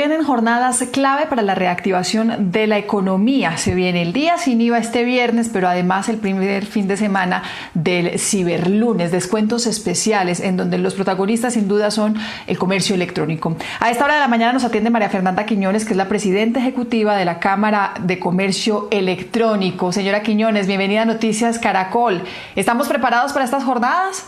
vienen jornadas clave para la reactivación de la economía. Se viene el día sin IVA este viernes, pero además el primer fin de semana del Ciberlunes, descuentos especiales en donde los protagonistas sin duda son el comercio electrónico. A esta hora de la mañana nos atiende María Fernanda Quiñones, que es la presidenta ejecutiva de la Cámara de Comercio Electrónico. Señora Quiñones, bienvenida a Noticias Caracol. ¿Estamos preparados para estas jornadas?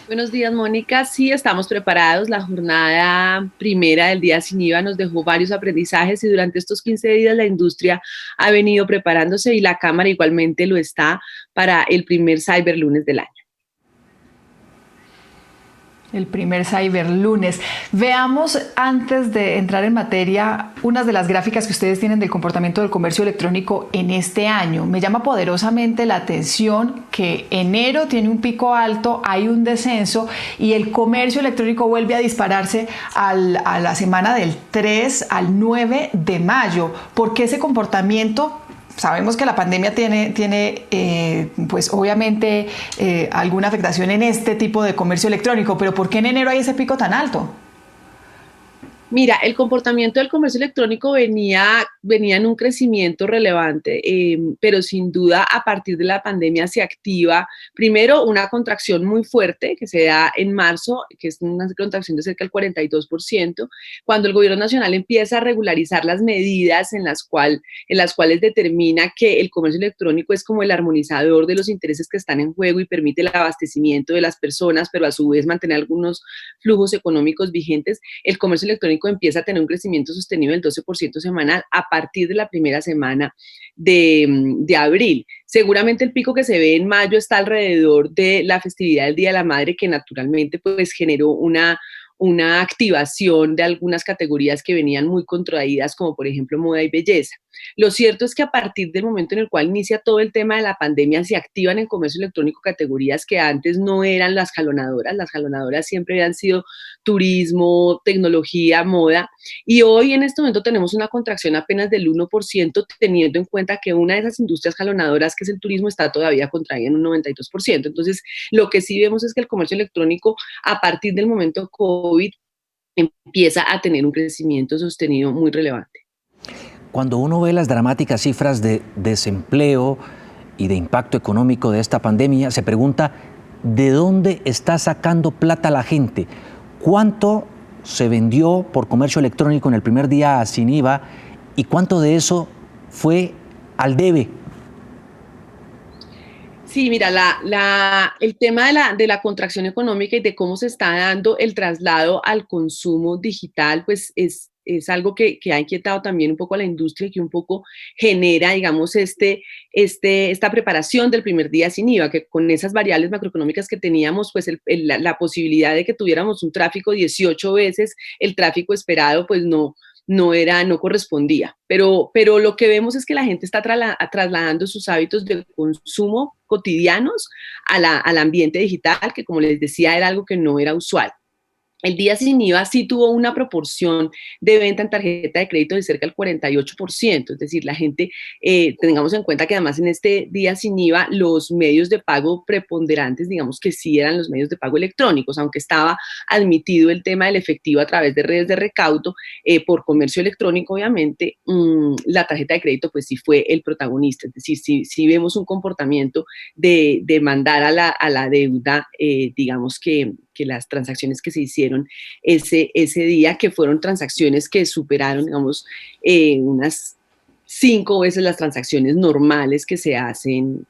Buenos días, Mónica. Sí, estamos preparados. La jornada primera del día sin IVA nos dejó varios aprendizajes y durante estos 15 días la industria ha venido preparándose y la Cámara igualmente lo está para el primer Cyberlunes del año. El primer Cyberlunes. Veamos, antes de entrar en materia, unas de las gráficas que ustedes tienen del comportamiento del comercio electrónico en este año. Me llama poderosamente la atención que enero tiene un pico alto, hay un descenso y el comercio electrónico vuelve a dispararse a la semana del 3 al 9 de mayo. ¿Por qué ese comportamiento? Sabemos que la pandemia tiene pues obviamente alguna afectación en este tipo de comercio electrónico, pero ¿por qué en enero hay ese pico tan alto? Mira, el comportamiento del comercio electrónico venía en un crecimiento relevante, pero sin duda a partir de la pandemia se activa primero una contracción muy fuerte que se da en marzo, que es una contracción de cerca del 42%, cuando el gobierno nacional empieza a regularizar las medidas en las cuales determina que el comercio electrónico es como el armonizador de los intereses que están en juego y permite el abastecimiento de las personas, pero a su vez mantener algunos flujos económicos vigentes. El comercio electrónico empieza a tener un crecimiento sostenido del 12% semanal a partir de la primera semana de abril. Seguramente el pico que se ve en mayo está alrededor de la festividad del Día de la Madre, que naturalmente pues generó una activación de algunas categorías que venían muy contraídas, como por ejemplo moda y belleza. Lo cierto es que a partir del momento en el cual inicia todo el tema de la pandemia, se activan en comercio electrónico categorías que antes no eran las jalonadoras siempre habían sido turismo, tecnología, moda, y hoy en este momento tenemos una contracción apenas del 1%, teniendo en cuenta que una de esas industrias jalonadoras, que es el turismo, está todavía contraída en un 92%. Entonces, lo que sí vemos es que el comercio electrónico, a partir del momento COVID, empieza a tener un crecimiento sostenido muy relevante. Cuando uno ve las dramáticas cifras de desempleo y de impacto económico de esta pandemia, se pregunta, ¿de dónde está sacando plata la gente? ¿Cuánto se vendió por comercio electrónico en el primer día sin IVA y cuánto de eso fue al debe? Sí, mira, el tema de la contracción económica y de cómo se está dando el traslado al consumo digital, pues es algo que ha inquietado también un poco a la industria y que un poco genera, digamos, esta preparación del primer día sin IVA, que con esas variables macroeconómicas que teníamos, pues la posibilidad de que tuviéramos un tráfico 18 veces el tráfico esperado, pues no correspondía. Pero lo que vemos es que la gente está trasladando sus hábitos de consumo cotidianos al ambiente digital, que como les decía, era algo que no era usual. El día sin IVA sí tuvo una proporción de venta en tarjeta de crédito de cerca del 48%, es decir, la gente, tengamos en cuenta que además en este día sin IVA los medios de pago preponderantes, digamos que sí eran los medios de pago electrónicos, aunque estaba admitido el tema del efectivo a través de redes de recaudo, por comercio electrónico, obviamente, la tarjeta de crédito pues sí fue el protagonista, es decir, sí vemos un comportamiento de mandar a la deuda, digamos que las transacciones que se hicieron ese día, que fueron transacciones que superaron, digamos, unas 5 veces las transacciones normales que se hacen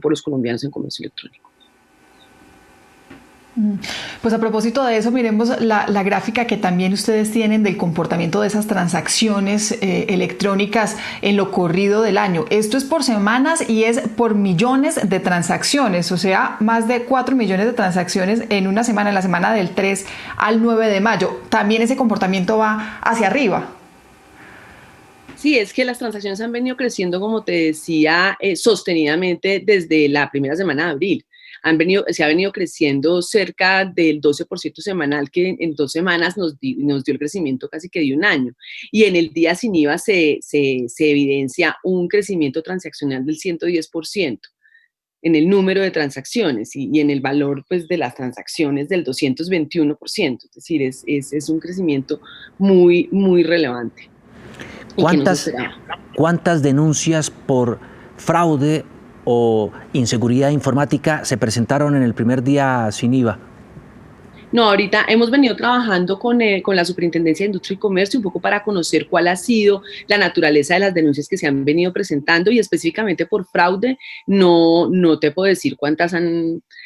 por los colombianos en comercio electrónico. Pues a propósito de eso, miremos la gráfica que también ustedes tienen del comportamiento de esas transacciones electrónicas en lo corrido del año. Esto es por semanas y es por millones de transacciones, o sea, más de 4 millones de transacciones en una semana, en la semana del 3 al 9 de mayo. También ese comportamiento va hacia arriba. Sí, es que las transacciones han venido creciendo, como te decía, sostenidamente desde la primera semana de abril. Se ha venido creciendo cerca del 12% semanal, que en 2 semanas nos dio el crecimiento casi que de un año. Y en el día sin IVA se evidencia un crecimiento transaccional del 110%. en el número de transacciones y en el valor pues, de las transacciones del 221%. Es decir, es un crecimiento muy, muy relevante. ¿Cuántas denuncias por fraude o inseguridad informática se presentaron en el primer día sin IVA? No, ahorita hemos venido trabajando con la Superintendencia de Industria y Comercio un poco para conocer cuál ha sido la naturaleza de las denuncias que se han venido presentando y específicamente por fraude no te puedo decir cuántas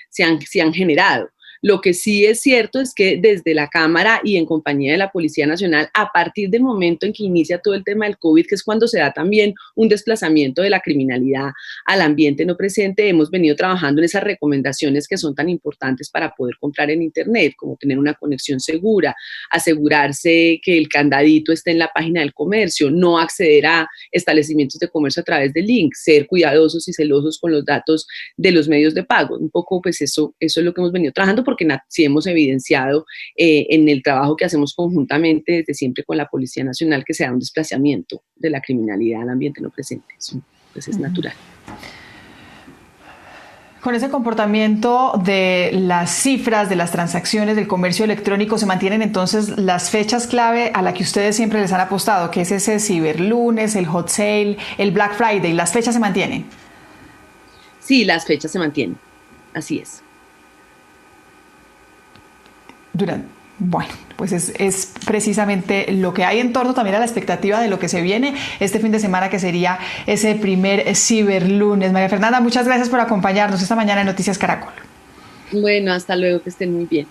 se han generado. Lo que sí es cierto es que desde la Cámara y en compañía de la Policía Nacional, a partir del momento en que inicia todo el tema del COVID, que es cuando se da también un desplazamiento de la criminalidad al ambiente no presente, hemos venido trabajando en esas recomendaciones que son tan importantes para poder comprar en Internet, como tener una conexión segura, asegurarse que el candadito esté en la página del comercio, no acceder a establecimientos de comercio a través de links, ser cuidadosos y celosos con los datos de los medios de pago. Un poco, pues eso es lo que hemos venido trabajando, porque sí hemos evidenciado en el trabajo que hacemos conjuntamente desde siempre con la Policía Nacional que se da un desplazamiento de la criminalidad al ambiente no presente. Eso pues es natural. Con ese comportamiento de las cifras de las transacciones del comercio electrónico, ¿se mantienen entonces las fechas clave a las que ustedes siempre les han apostado, que es ese Ciberlunes, el Hot Sale, el Black Friday? ¿Las fechas se mantienen? Sí, las fechas se mantienen. Así es. Bueno, pues es precisamente lo que hay en torno también a la expectativa de lo que se viene este fin de semana, que sería ese primer Ciberlunes. María Fernanda, muchas gracias por acompañarnos esta mañana en Noticias Caracol. Bueno, hasta luego, que estén muy bien.